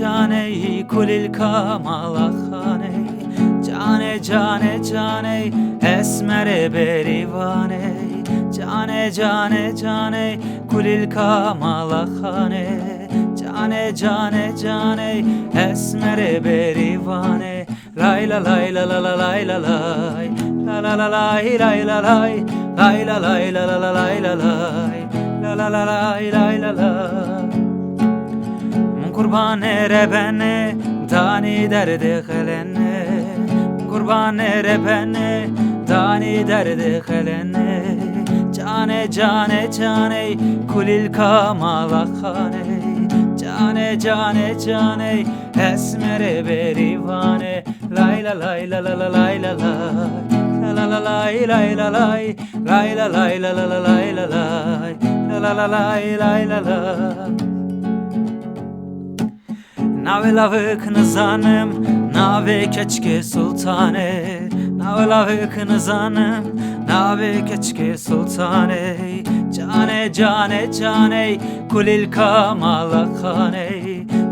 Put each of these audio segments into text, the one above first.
cane kulil kamalahane, cane cane cane esmere berivane, cane cane cane kulil kamalahane, cane cane cane esmere berivane. Lay la lay la la la lay la lay, la la la lay lay la lay, lay la lay la la la lay la lay, la la la lay lay la lay. Kurban ere beni dani derde helene, kurban ere beni dani derde helene, cane cane cane kulil kamalahane, cane cane cane esmere berivane. Lay la lay la la la lay la lay, la la la lay lay la lay, lay la lay la la la lay la lay, la la la lay lay la lay. Nave lavık nizanım, nave keçke sultane, nave lavık nizanım, nave keçke sultane, cane cane cane kulil kamalahane,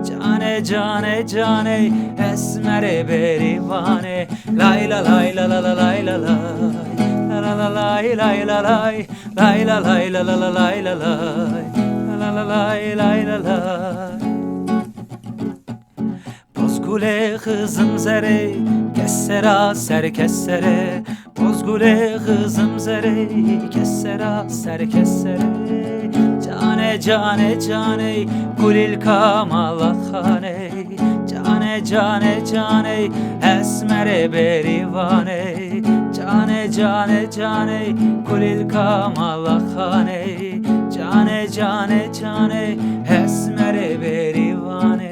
cane cane cane esmere berivane. Lay la lay la la la lay la lay, la la la lay lay la lay, lay la lay la la la lay la lay, la la lay lay la lay. Bozgule kızım zere, kessera ser kessere, bozgule kızım zere, kessera ser kessere, cane cane cane kulil kamalahane, cane cane cane esmere berivane, cane cane cane kulil kamalahane, cane cane cane esmere berivane.